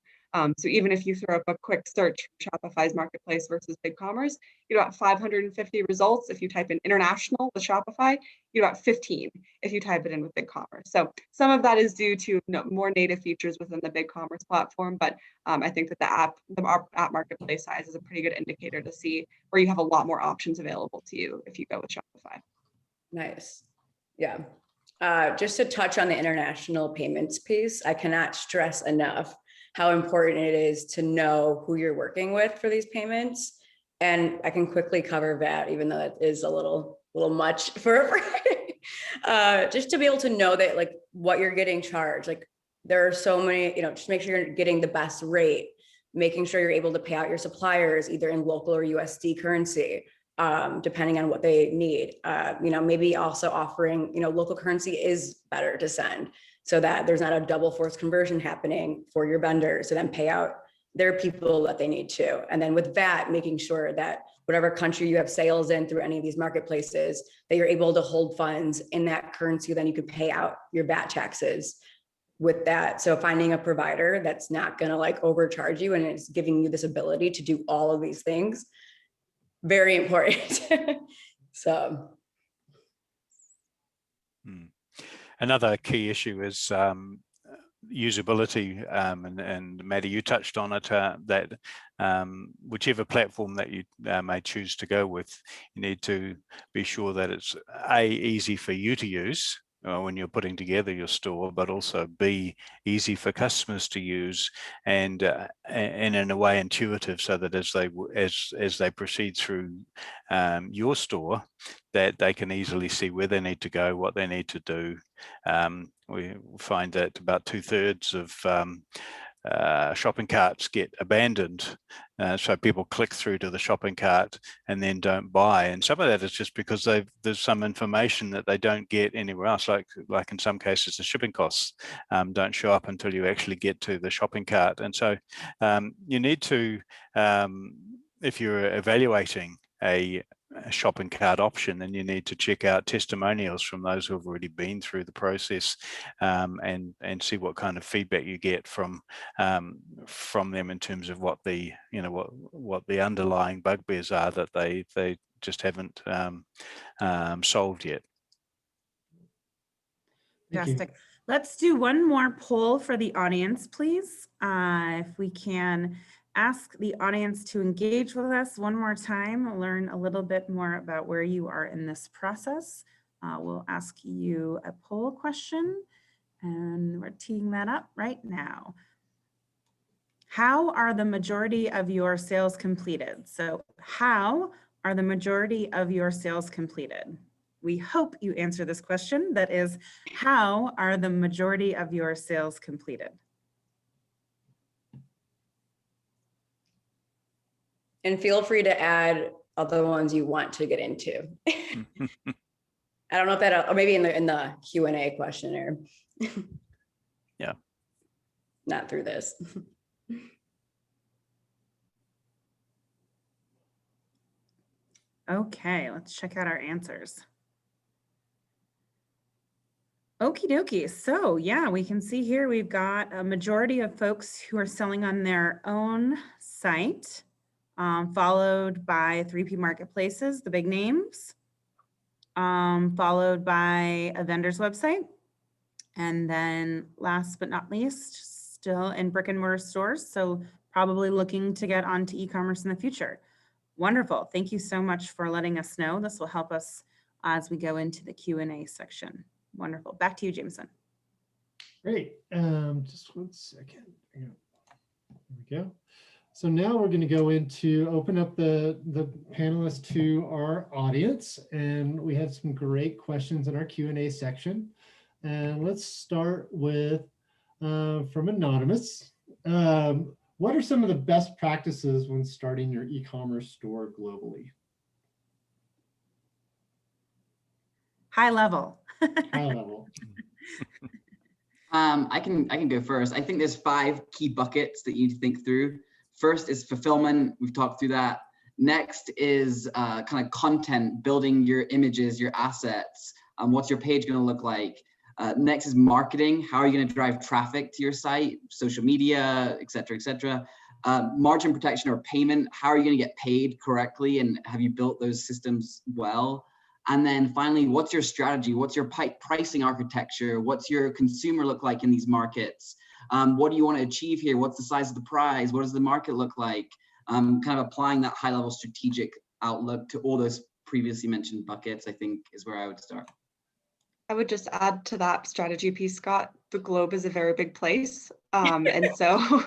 So even if you throw up a quick search Shopify's marketplace versus Big Commerce, you got 550 results. If you type in international with Shopify, you got 15 if you type it in with Big Commerce. So some of that is due to more native features within the Big Commerce platform, but I think that the app marketplace size is a pretty good indicator to see where you have a lot more options available to you if you go with Shopify. Nice. Yeah. Just to touch on the international payments piece, I cannot stress enough how important it is to know who you're working with for these payments. And I can quickly cover VAT, even though that is a little much for a Friday. Just to be able to know that like what you're getting charged, like there are so many, just make sure you're getting the best rate, making sure you're able to pay out your suppliers either in local or USD currency, depending on what they need. Maybe also offering, local currency is better to send so that there's not a double force conversion happening for your vendors to then pay out their people that they need to. And then with VAT, making sure that whatever country you have sales in through any of these marketplaces, that you're able to hold funds in that currency, then you can pay out your VAT taxes with that. So finding a provider that's not gonna like overcharge you and it's giving you this ability to do all of these things, very important. So. Another key issue is usability, and Maddie, you touched on it, that whichever platform that you may choose to go with, you need to be sure that it's easy for you to use when you're putting together your store, but also B, easy for customers to use, and in a way intuitive, so that as they proceed through your store, that they can easily see where they need to go, what they need to do. We find that about 2/3 of shopping carts get abandoned, so people click through to the shopping cart and then don't buy, and some of that is just because there's some information that they don't get anywhere else, like in some cases the shipping costs don't show up until you actually get to the shopping cart. And so you need to, if you're evaluating a shopping cart option, then you need to check out testimonials from those who have already been through the process, and see what kind of feedback you get from them in terms of what the what the underlying bugbears are that they just haven't solved yet. Thank you. Fantastic. Let's do one more poll for the audience, please. If we can ask the audience to engage with us one more time, learn a little bit more about where you are in this process. We'll ask you a poll question, and we're teeing that up right now. How are the majority of your sales completed? So how are the majority of your sales completed? We hope you answer this question. That is, how are the majority of your sales completed? And feel free to add other ones you want to get into. I don't know if that, or maybe in the Q&A questionnaire. Yeah. Not through this. Okay, let's check out our answers. Okie dokie. So yeah, we can see here we've got a majority of folks who are selling on their own site, followed by 3P marketplaces, the big names, followed by a vendor's website. And then last but not least, still in brick and mortar stores. So probably looking to get onto e-commerce in the future. Wonderful. Thank you so much for letting us know. This will help us as we go into the Q&A section. Wonderful. Back to you, Jamison. Great. Just one second. There we go. So now we're going to go into open up the panelists to our audience, and we have some great questions in our Q&A section. And let's start with from Anonymous. What are some of the best practices when starting your e-commerce store globally? High level. High level. I can go first. I think there's 5 key buckets that you need to think through. First is fulfillment. We've talked through that. Next is kind of content, building your images, your assets. What's your page going to look like? Next is marketing. How are you going to drive traffic to your site, social media, et cetera, et cetera. Margin protection or payment. How are you going to get paid correctly? And have you built those systems well? And then finally, what's your strategy? What's your pricing architecture? What's your consumer look like in these markets? What do you want to achieve here? What's the size of the prize? What does the market look like? Kind of applying that high level strategic outlook to all those previously mentioned buckets, I think is where I would start. I would just add to that strategy piece, Scott, the globe is a very big place. And so,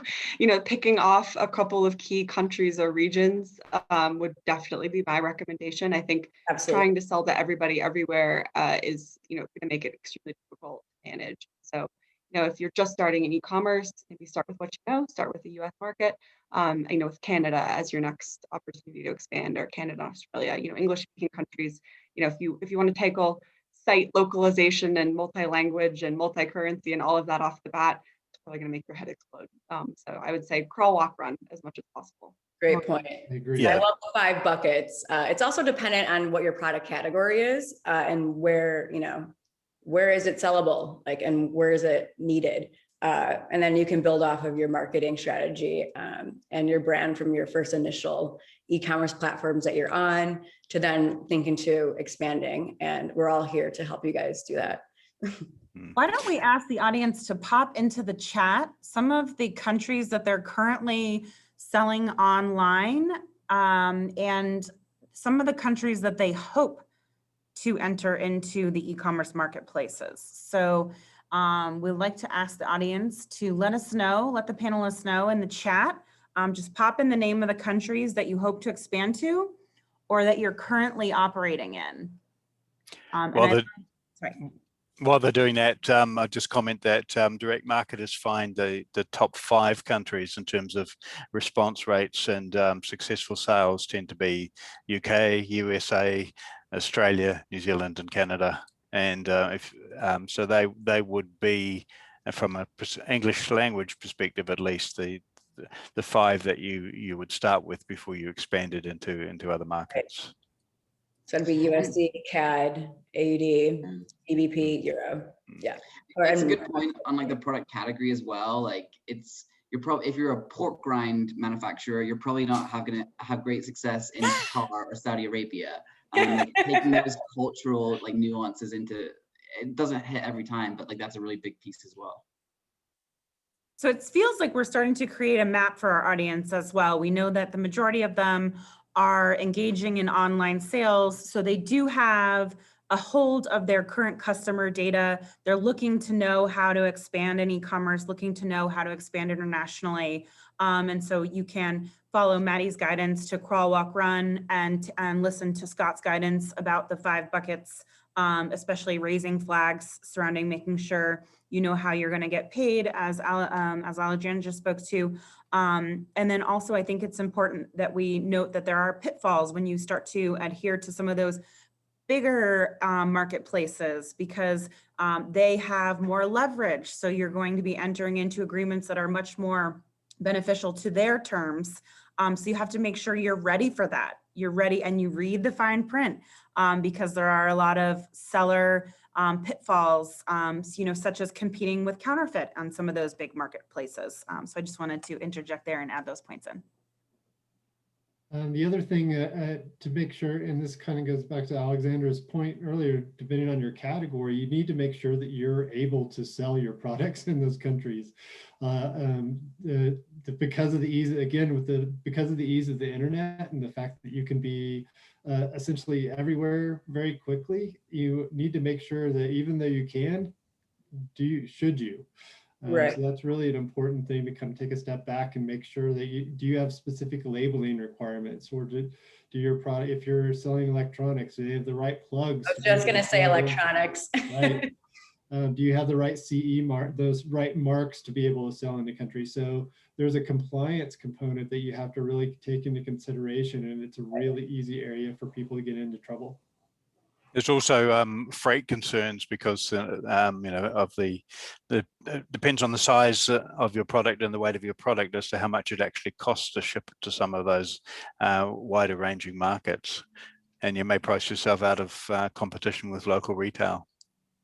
picking off a couple of key countries or regions would definitely be my recommendation. I think trying to sell to everybody everywhere is, going to make it extremely difficult to manage. So, if you're just starting in e-commerce, maybe start with what you know, start with the US market. With Canada as your next opportunity to expand, or Canada, Australia, English-speaking countries. If you want to tackle site localization and multi-language and multi-currency and all of that off the bat, it's probably going to make your head explode. So I would say crawl, walk, run as much as possible. Great point. I agree. Yeah. I love the 5 buckets. It's also dependent on what your product category is and where is it sellable, and where is it needed? And then you can build off of your marketing strategy and your brand from your first initial e-commerce platforms that you're on to then think into expanding. And we're all here to help you guys do that. Why don't we ask the audience to pop into the chat some of the countries that they're currently selling online and some of the countries that they hope to enter into the e-commerce marketplaces. So we'd like to ask the audience to let us know, let the panelists know in the chat. Just pop in the name of the countries that you hope to expand to or that you're currently operating in. While they're doing that, I'll just comment that direct marketers find the top 5 countries in terms of response rates and successful sales tend to be UK, USA, Australia, New Zealand, and Canada. And so they would be, from an English language perspective, at least the 5 that you would start with before you expanded into other markets. So it'd be USD, CAD, AUD, GBP, Euro. Yeah. That's a good point on the product category as well. If you're a pork rind manufacturer, you're probably not going to have great success in Qatar or Saudi Arabia. Taking those cultural nuances into it doesn't hit every time, but like that's a really big piece as well. So it feels like we're starting to create a map for our audience as well. We know that the majority of them are engaging in online sales, so they do have a hold of their current customer data. They're looking to know how to expand in e-commerce, looking to know how to expand internationally. And so you can follow Maddie's guidance to crawl, walk, run, and listen to Scott's guidance about the 5 buckets, especially raising flags surrounding making sure you know how you're going to get paid, as Alexandra just spoke to. And then also, I think it's important that we note that there are pitfalls when you start to adhere to some of those bigger marketplaces, because they have more leverage. So you're going to be entering into agreements that are much more beneficial to their terms. So you have to make sure you're ready for that. You're ready and you read the fine print, because there are a lot of seller pitfalls, such as competing with counterfeit on some of those big marketplaces. So I just wanted to interject there and add those points in. The other thing to make sure, and this kind of goes back to Alexandra's point earlier, depending on your category, you need to make sure that you're able to sell your products in those countries. Because of the ease, again, because of the ease of the internet and the fact that you can be essentially everywhere very quickly, you need to make sure that even though you can, should you? Right. So that's really an important thing to come take a step back and make sure that do you have specific labeling requirements, or do your product, if you're selling electronics, do they have the right plugs? I was just going to say electronics. Right. Do you have the right CE mark, those right marks to be able to sell in the country? So there's a compliance component that you have to really take into consideration, and it's a really easy area for people to get into trouble. There's also freight concerns because depends on the size of your product and the weight of your product as to how much it actually costs to ship to some of those wider ranging markets, and you may price yourself out of competition with local retail.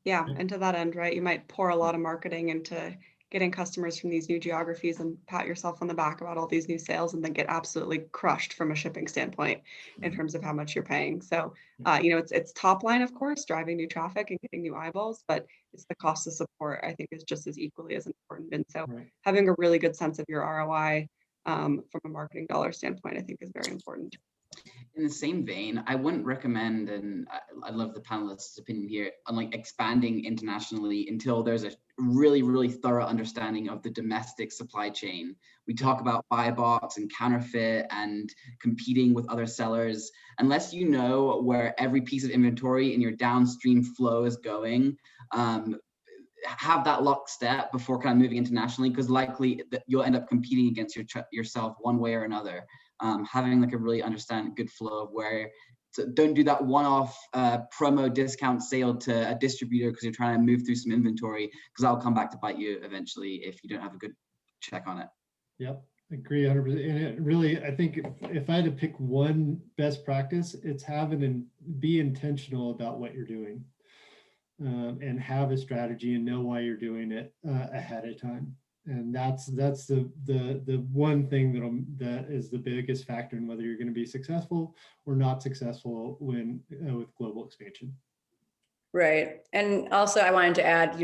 Yeah, and to that end, right, you might pour a lot of marketing into getting customers from these new geographies and pat yourself on the back about all these new sales, and then get absolutely crushed from a shipping standpoint in terms of how much you're paying. So, it's top line, of course, driving new traffic and getting new eyeballs, but it's the cost of support, I think, is just as equally as important. And so having a really good sense of your ROI from a marketing dollar standpoint, I think, is very important. In the same vein, I wouldn't recommend, and I love the panelists' opinion here, on like expanding internationally until there's a really, really thorough understanding of the domestic supply chain. We talk about buy box and counterfeit and competing with other sellers. Unless you know where every piece of inventory in your downstream flow is going, have that lockstep before kind of moving internationally, because likely that you'll end up competing against yourself one way or another. Having like a really good flow of where, so don't do that one-off promo discount sale to a distributor because you're trying to move through some inventory, because that'll come back to bite you eventually if you don't have a good check on it. Yep, agree 100%. And it really, I think if I had to pick one best practice, it's be intentional about what you're doing, and have a strategy and know why you're doing it ahead of time. And that's the one thing that is the biggest factor in whether you're going to be successful or not successful when with global expansion. Right. And also I wanted to add,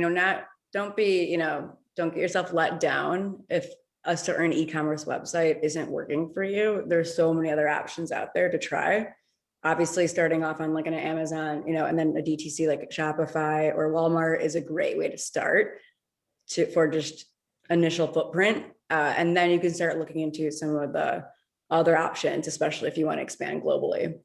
don't get yourself let down if a certain e-commerce website isn't working for you. There's so many other options out there to try. Obviously, starting off on like an Amazon, and then a DTC like Shopify or Walmart is a great way to start for just initial footprint. And then you can start looking into some of the other options, especially if you want to expand globally.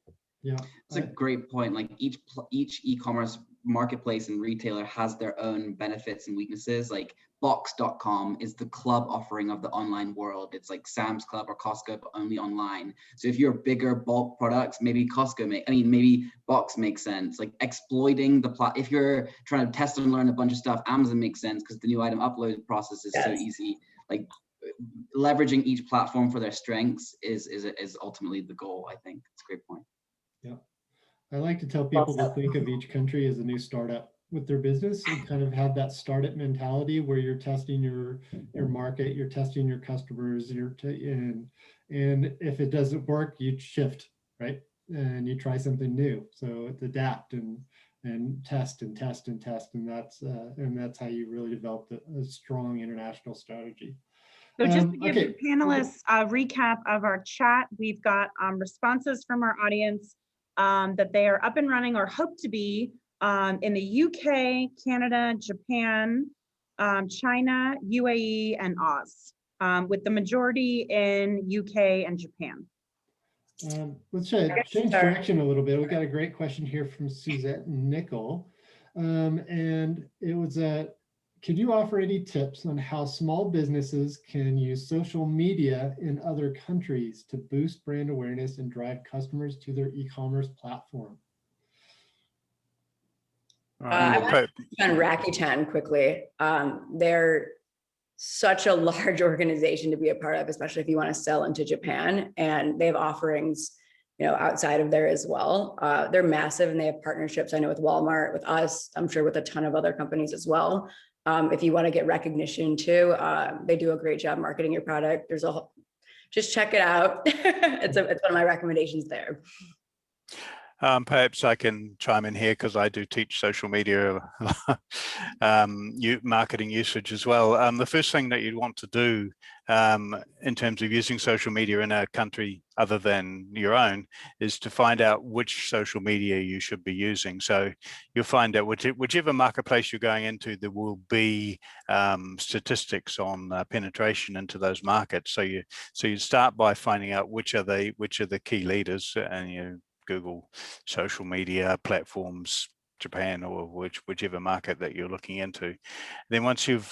Yeah, it's a great point. Like each e-commerce marketplace and retailer has their own benefits and weaknesses. Like box.com is the club offering of the online world. It's like Sam's Club or Costco, but only online. So if you're bigger bulk products, maybe maybe Box makes sense. Like exploiting if you're trying to test and learn a bunch of stuff, Amazon makes sense because the new item upload process is so easy. Like leveraging each platform for their strengths is ultimately the goal. I think it's a great point. Yeah, I like to tell people to think of each country as a new startup with their business, and kind of have that startup mentality where you're testing your market, you're testing your customers, and if it doesn't work, you shift, right? And you try something new. So it's adapt and and test and test and test. And that's how you really develop a strong international strategy. So just to give okay. the panelists a recap of our chat, we've got responses from our audience that they are up and running or hope to be in the UK, Canada, Japan, China, UAE, and Oz, with the majority in UK and Japan. Let's change direction a little bit. We got a great question here from Suzette Nickel. And it was could you offer any tips on how small businesses can use social media in other countries to boost brand awareness and drive customers to their e-commerce platform? I want to touch on Rakuten quickly. They're such a large organization to be a part of, especially if you want to sell into Japan, and they have offerings, outside of there as well. They're massive and they have partnerships, I know, with Walmart, with us, I'm sure with a ton of other companies as well. If you want to get recognition too, they do a great job marketing your product. Just check it out. It's one of my recommendations there. Perhaps I can chime in here because I do teach social media marketing usage as well. The first thing that you'd want to do in terms of using social media in a country other than your own is to find out which social media you should be using. So you'll find out whichever marketplace you're going into, there will be statistics on penetration into those markets. So you start by finding out which are the key leaders, and you Google social media platforms, Japan, or whichever market that you're looking into. Then once you've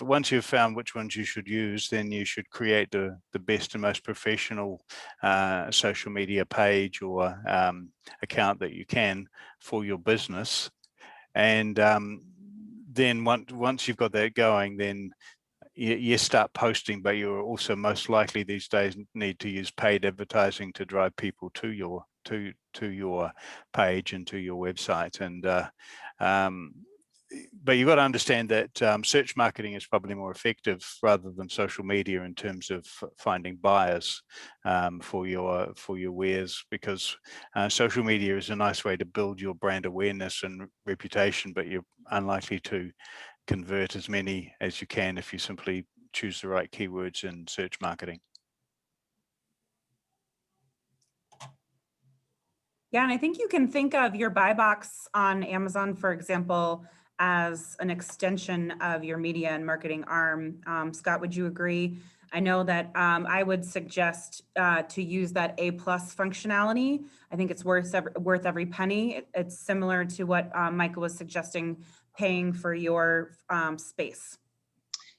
found which ones you should use, then you should create the best and most professional social media page or account that you can for your business. And then once you've got that going, then you start posting, but you're also most likely these days need to use paid advertising to drive people to your page and to your website. And but you've got to understand that search marketing is probably more effective rather than social media in terms of finding buyers for your wares, because social media is a nice way to build your brand awareness and reputation, but you're unlikely to convert as many as you can if you simply choose the right keywords in search marketing. Yeah, and I think you can think of your buy box on Amazon, for example, as an extension of your media and marketing arm. Scott, would you agree? I know that I would suggest to use that A+ functionality. I think it's worth every penny. It's similar to what Michael was suggesting, paying for your space.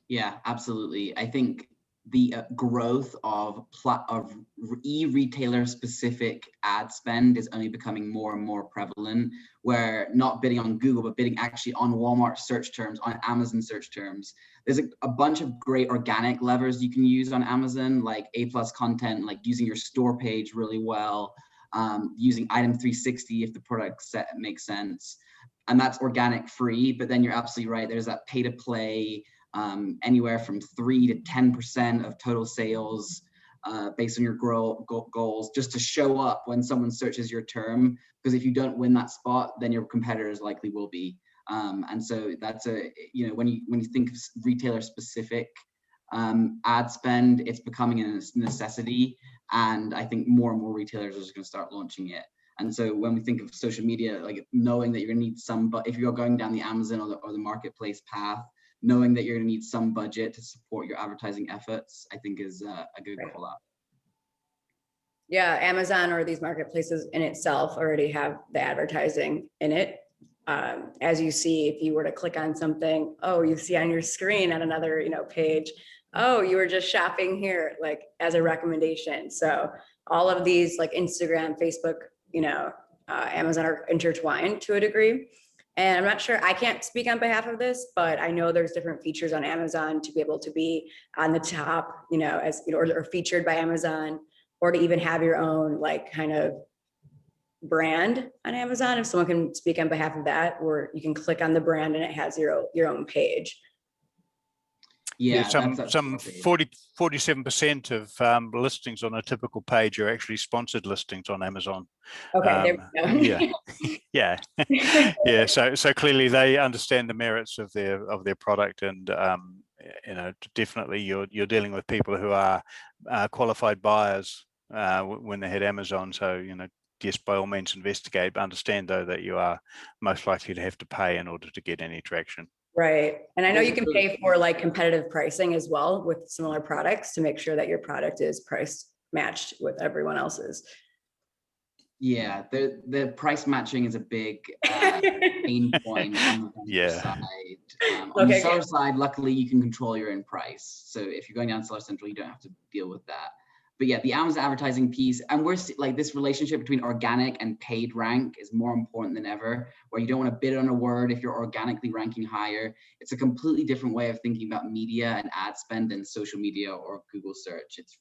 Yeah, absolutely. I think the growth of e-retailer specific ad spend is only becoming more and more prevalent, where not bidding on Google, but bidding actually on Walmart search terms, on Amazon search terms. There's a bunch of great organic levers you can use on Amazon, like A+ content, like using your store page really well, using item 360 if the product set makes sense. And that's organic free, but then you're absolutely right. There's that pay to play, anywhere from 3 to 10% of total sales based on your goals, just to show up when someone searches your term. Because if you don't win that spot, then your competitors likely will be. And so that's when you think of retailer specific ad spend, it's becoming a necessity. And I think more and more retailers are just going to start launching it. And so when we think of social media, like knowing that you're going to need some, but if you're going down the Amazon or the marketplace path, knowing that you're going to need some budget to support your advertising efforts, I think is a good call out. Yeah, Amazon or these marketplaces in itself already have the advertising in it. As you see, if you were to click on something, you see on your screen on another page, you were just shopping here, like as a recommendation. So all of these like Instagram, Facebook, Amazon are intertwined to a degree. And I'm not sure, I can't speak on behalf of this, but I know there's different features on Amazon to be able to be on the top, or featured by Amazon, or to even have your own like kind of brand on Amazon. If someone can speak on behalf of that, or you can click on the brand and it has your own page. Yeah, some that's some exactly. 47% of listings on a typical page are actually sponsored listings on Amazon. Okay, there we go. Yeah, yeah. So clearly they understand the merits of their product, and definitely you're dealing with people who are qualified buyers when they hit Amazon. So yes, by all means investigate, but understand though that you are most likely to have to pay in order to get any traction. Right. And I know There's you can pay for like competitive pricing as well with similar products to make sure that your product is priced matched with everyone else's. Yeah, the price matching is a big pain point on the vendor side. On the seller side, luckily you can control your own price. So if you're going down Seller Central, you don't have to deal with that. But yeah, the Amazon advertising piece, and we're like this relationship between organic and paid rank is more important than ever, where you don't want to bid on a word if you're organically ranking higher. It's a completely different way of thinking about media and ad spend than social media or Google search. It's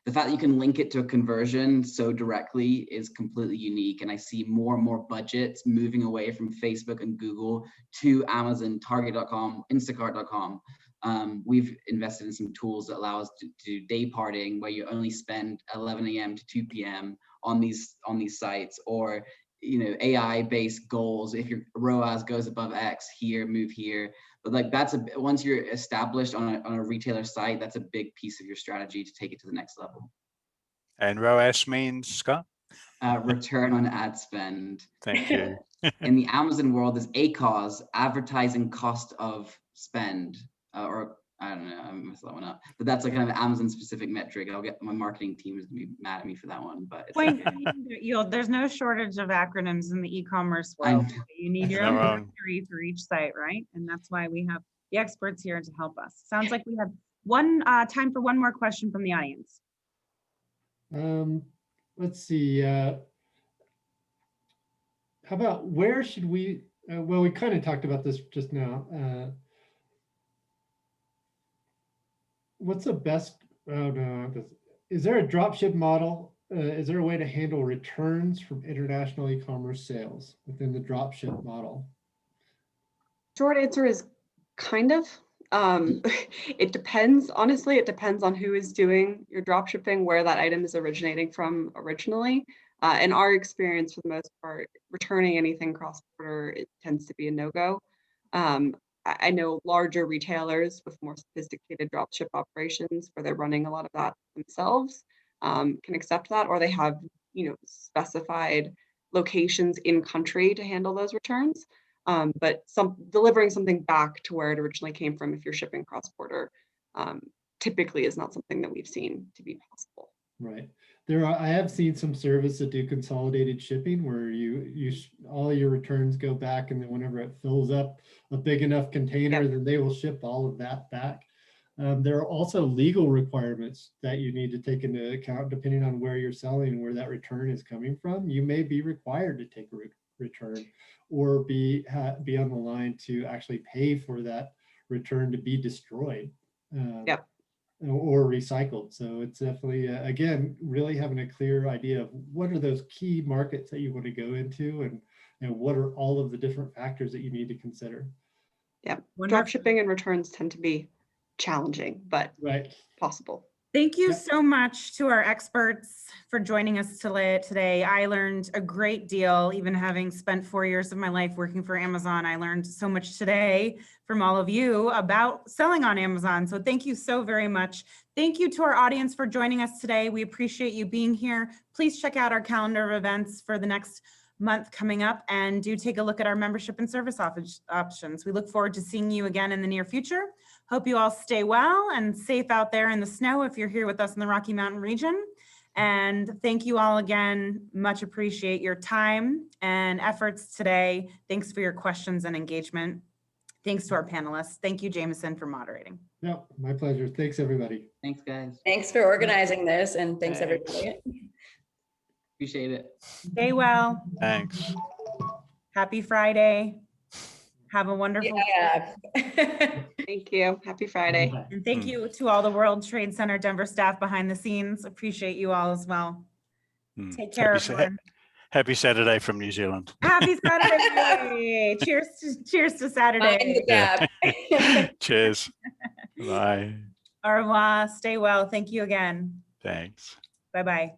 the fact that you can link it to a conversion so directly is completely unique. And I see more and more budgets moving away from Facebook and Google to Amazon, Target.com, Instacart.com. We've invested in some tools that allow us to do day parting, where you only spend 11 a.m. to 2 p.m. on these sites, or AI-based goals. If your ROAS goes above X here, move here. But like once you're established on a retailer site, that's a big piece of your strategy to take it to the next level. And ROAS means, Scott? Return on ad spend. Thank you. In the Amazon world, there's ACOS, advertising cost of spend, or I don't know, I messed that one up. But that's like kind of an Amazon specific metric. I'll get my marketing team is gonna be mad at me for that one. But it's okay. There's no shortage of acronyms in the e-commerce world. You need your own directory for each site, right? And that's why we have the experts here to help us. Sounds like we have time for one more question from the audience. Let's see. How about where should we? Well, we kind of talked about this just now. What's the best? Oh no, is there a dropship model? Is there a way to handle returns from international e-commerce sales within the dropship model? Short answer is kind of. It depends. Honestly, it depends on who is doing your dropshipping, where that item is originating from originally. In our experience, for the most part, returning anything cross-border, it tends to be a no-go. I know larger retailers with more sophisticated dropship operations where they're running a lot of that themselves can accept that, or they have specified locations in country to handle those returns. But delivering something back to where it originally came from, if you're shipping cross-border, typically is not something that we've seen to be possible. Right. I have seen some service that do consolidated shipping where all your returns go back, and then whenever it fills up a big enough container, then they will ship all of that back. There are also legal requirements that you need to take into account depending on where you're selling and where that return is coming from. You may be required to take a return, or be on the line to actually pay for that return to be destroyed. Or recycled. So it's definitely, again, really having a clear idea of what are those key markets that you want to go into, and what are all of the different factors that you need to consider. Yeah, drop shipping and returns tend to be challenging, but possible. Thank you so much to our experts for joining us today. I learned a great deal, even having spent 4 years of my life working for Amazon. I learned so much today from all of you about selling on Amazon. So thank you so very much. Thank you to our audience for joining us today. We appreciate you being here. Please check out our calendar of events for the next month coming up, and do take a look at our membership and service options. We look forward to seeing you again in the near future. Hope you all stay well and safe out there in the snow if you're here with us in the Rocky Mountain region. And thank you all again. Much appreciate your time and efforts today. Thanks for your questions and engagement. Thanks to our panelists. Thank you, Jamison, for moderating. No, my pleasure. Thanks, everybody. Thanks, guys. Thanks for organizing this, and thanks everybody. Appreciate it. Stay well. Thanks. Happy Friday. Have a wonderful Thank you. Happy Friday. And thank you to all the World Trade Center Denver staff behind the scenes. Appreciate you all as well. Take care, everyone. Happy Saturday from New Zealand. Happy Saturday. Cheers to Saturday. Yeah. Cheers. Bye. Au revoir. Stay well. Thank you again. Thanks. Bye-bye.